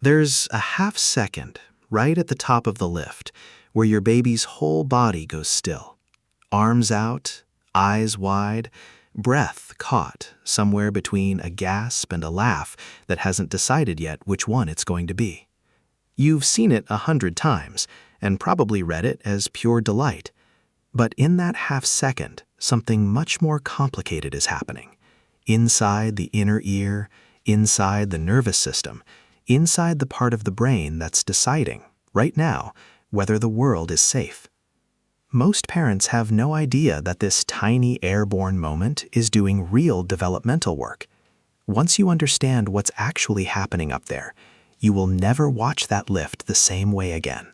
There's a half second right at the top of the lift where your baby's whole body goes still. Arms out, eyes wide, breath caught somewhere between a gasp and a laugh that hasn't decided yet which one it's going to be. You've seen it 100 times and probably read it as pure delight. But in that half second, something much more complicated is happening. Inside the inner ear, inside the nervous system, inside the part of the brain that's deciding, right now, whether the world is safe. Most parents have no idea that this tiny airborne moment is doing real developmental work. Once you understand what's actually happening up there, you will never watch that lift the same way again.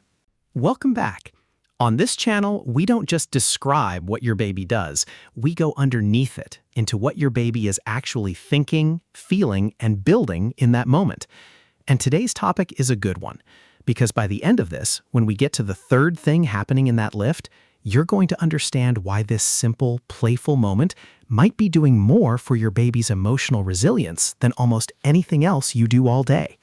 Welcome back. On this channel, we don't just describe what your baby does. We go underneath it into what your baby is actually thinking, feeling, and building in that moment. And today's topic is a good one, because by the end of this, when we get to the third thing happening in that lift, you're going to understand why this simple, playful moment might be doing more for your baby's emotional resilience than almost anything else you do all day.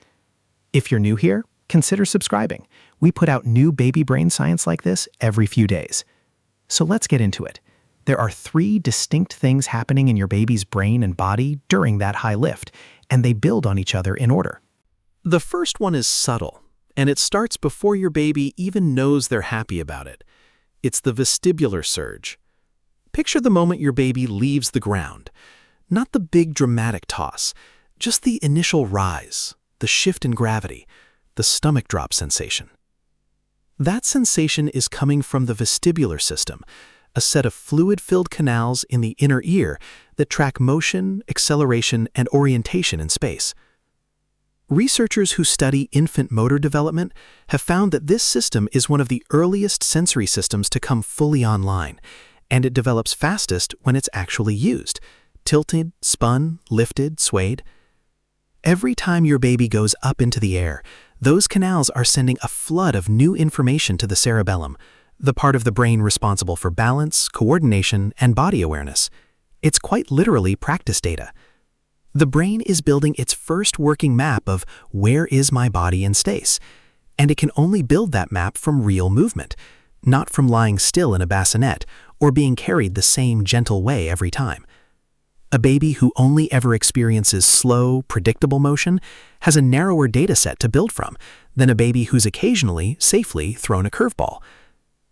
If you're new here, consider subscribing. We put out new baby brain science like this every few days. So let's get into it. There are 3 distinct things happening in your baby's brain and body during that high lift, and they build on each other in order. The first one is subtle, and it starts before your baby even knows they're happy about it. It's the vestibular surge. Picture the moment your baby leaves the ground. Not the big dramatic toss, just the initial rise, the shift in gravity, the stomach drop sensation. That sensation is coming from the vestibular system, a set of fluid-filled canals in the inner ear that track motion, acceleration, and orientation in space. Researchers who study infant motor development have found that this system is one of the earliest sensory systems to come fully online, and it develops fastest when it's actually used, tilted, spun, lifted, swayed. Every time your baby goes up into the air, those canals are sending a flood of new information to the cerebellum, the part of the brain responsible for balance, coordination, and body awareness. It's quite literally practice data. The brain is building its first working map of where is my body in space, and it can only build that map from real movement, not from lying still in a bassinet or being carried the same gentle way every time. A baby who only ever experiences slow, predictable motion has a narrower data set to build from than a baby who's occasionally, safely thrown a curveball.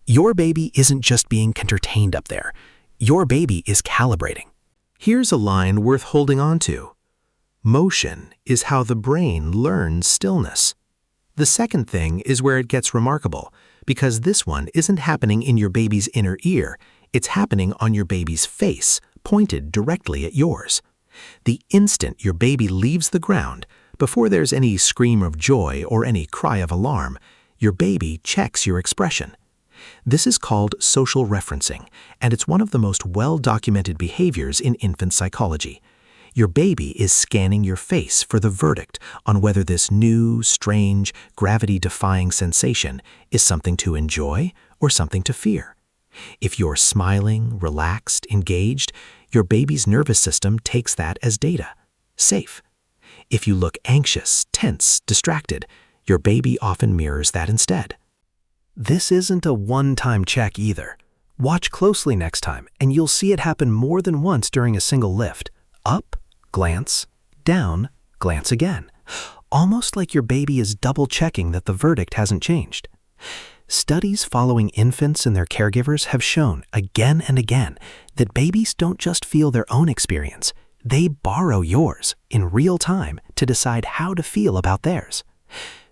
Your baby isn't just being entertained up there. Your baby is calibrating. Here's a line worth holding on to. Motion is how the brain learns stillness. The second thing is where it gets remarkable, because this one isn't happening in your baby's inner ear, it's happening on your baby's face, pointed directly at yours. The instant your baby leaves the ground, before there's any scream of joy or any cry of alarm, your baby checks your expression. This is called social referencing, and it's one of the most well-documented behaviors in infant psychology. Your baby is scanning your face for the verdict on whether this new, strange, gravity-defying sensation is something to enjoy or something to fear. If you're smiling, relaxed, engaged, your baby's nervous system takes that as data. Safe. If you look anxious, tense, distracted, your baby often mirrors that instead. This isn't a one-time check either. Watch closely next time, and you'll see it happen more than once during a single lift. Up, glance, down, glance again. Almost like your baby is double-checking that the verdict hasn't changed. Studies following infants and their caregivers have shown again and again that babies don't just feel their own experience, they borrow yours in real time to decide how to feel about theirs.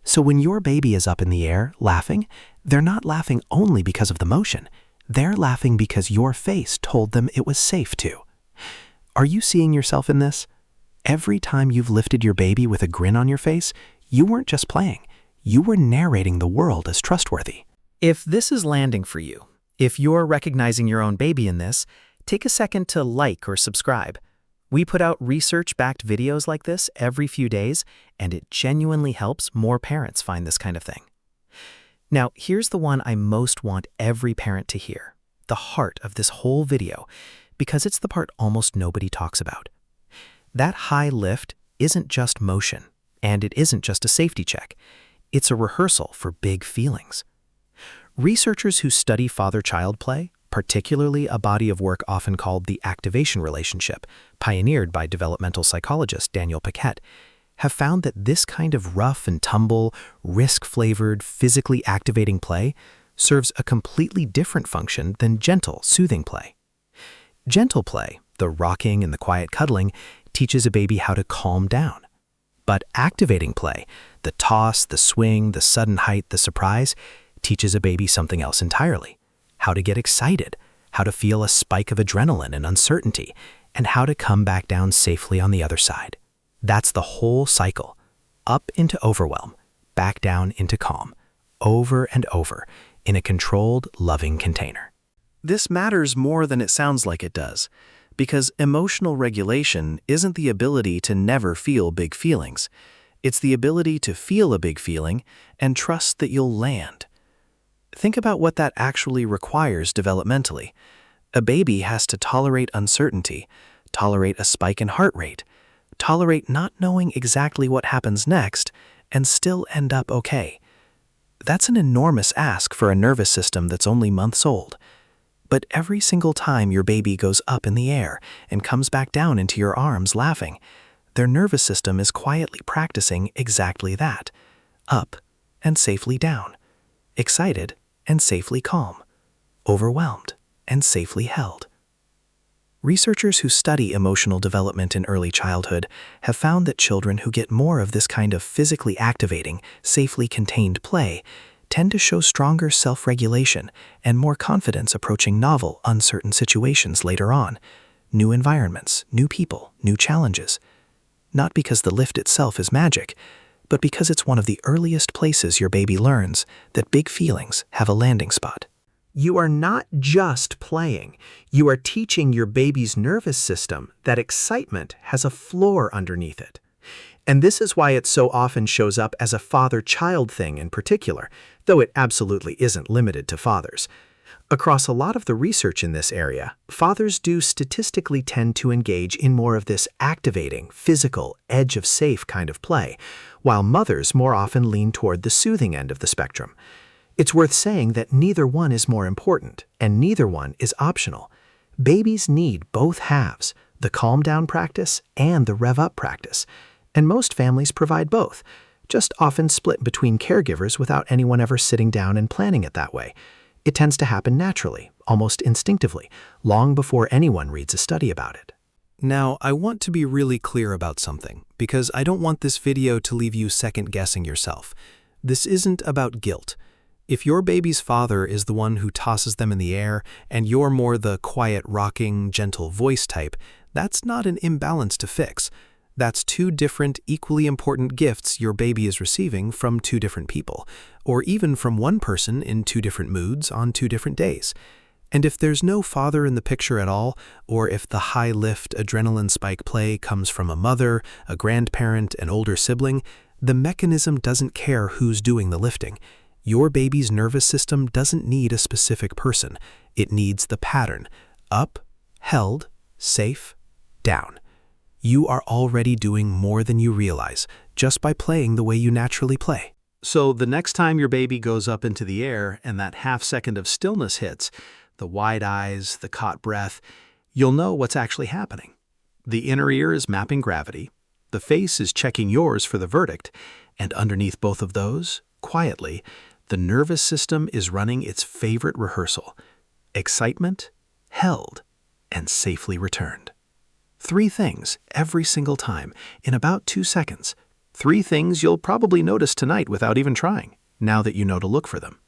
So when your baby is up in the air laughing, they're not laughing only because of the motion, they're laughing because your face told them it was safe to. Are you seeing yourself in this? Every time you've lifted your baby with a grin on your face, you weren't just playing. You were narrating the world as trustworthy. If this is landing for you, if you're recognizing your own baby in this, take a second to like or subscribe. We put out research-backed videos like this every few days, and it genuinely helps more parents find this kind of thing. Now, here's the one I most want every parent to hear, the heart of this whole video, because it's the part almost nobody talks about. That high lift isn't just motion, And it isn't just a safety check. It's a rehearsal for big feelings. Researchers who study father-child play, particularly a body of work often called the activation relationship, pioneered by developmental psychologist Daniel Paquette, have found that this kind of rough and tumble, risk-flavored, physically activating play serves a completely different function than gentle, soothing play. Gentle play, the rocking and the quiet cuddling, teaches a baby how to calm down. But activating play, the toss, the swing, the sudden height, the surprise, teaches a baby something else entirely. How to get excited, how to feel a spike of adrenaline and uncertainty, and how to come back down safely on the other side. That's the whole cycle. Up into overwhelm, back down into calm, over and over, in a controlled, loving container. This matters more than it sounds like it does, because emotional regulation isn't the ability to never feel big feelings. It's the ability to feel a big feeling and trust that you'll land. Think about what that actually requires developmentally. A baby has to tolerate uncertainty, tolerate a spike in heart rate, tolerate not knowing exactly what happens next, and still end up okay. That's an enormous ask for a nervous system that's only months old. But every single time your baby goes up in the air and comes back down into your arms laughing, their nervous system is quietly practicing exactly that. Up and safely down. Excited and safely calm. Overwhelmed and safely held. Researchers who study emotional development in early childhood have found that children who get more of this kind of physically activating, safely contained play tend to show stronger self-regulation and more confidence approaching novel, uncertain situations later on. New environments, new people, new challenges. Not because the lift itself is magic, but because it's one of the earliest places your baby learns that big feelings have a landing spot. You are not just playing. You are teaching your baby's nervous system that excitement has a floor underneath it. And this is why it so often shows up as a father-child thing in particular, though it absolutely isn't limited to fathers. Across a lot of the research in this area, fathers do statistically tend to engage in more of this activating, physical, edge-of-safe kind of play, while mothers more often lean toward the soothing end of the spectrum. It's worth saying that neither one is more important, and neither one is optional. Babies need both halves, the calm-down practice and the rev-up practice. And most families provide both, just often split between caregivers without anyone ever sitting down and planning it that way. It tends to happen naturally, almost instinctively, long before anyone reads a study about it. Now, I want to be really clear about something, because I don't want this video to leave you second-guessing yourself. This isn't about guilt. If your baby's father is the one who tosses them in the air, and you're more the quiet, rocking, gentle voice type, that's not an imbalance to fix. That's two different, equally important gifts your baby is receiving from two different people, or even from one person in two different moods on two different days. And if there's no father in the picture at all, or if the high-lift, adrenaline spike play comes from a mother, a grandparent, an older sibling, the mechanism doesn't care who's doing the lifting. Your baby's nervous system doesn't need a specific person. It needs the pattern: up, held, safe, down. You are already doing more than you realize just by playing the way you naturally play. So the next time your baby goes up into the air and that half second of stillness hits, the wide eyes, the caught breath, you'll know what's actually happening. The inner ear is mapping gravity, the face is checking yours for the verdict, and underneath both of those, quietly, the nervous system is running its favorite rehearsal: excitement, held, and safely returned. 3 things every single time in about 2 seconds. 3 things you'll probably notice tonight without even trying, now that you know to look for them.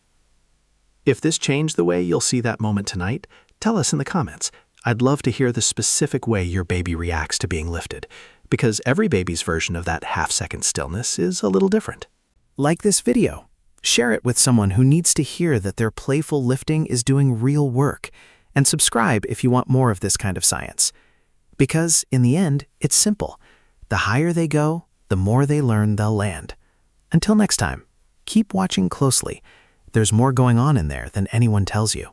If this changed the way you'll see that moment tonight, tell us in the comments. I'd love to hear the specific way your baby reacts to being lifted, because every baby's version of that half-second stillness is a little different. Like this video. Share it with someone who needs to hear that their playful lifting is doing real work. And subscribe if you want more of this kind of science. Because, in the end, it's simple. The higher they go, the more they learn they'll land. Until next time, keep watching closely. There's more going on in there than anyone tells you.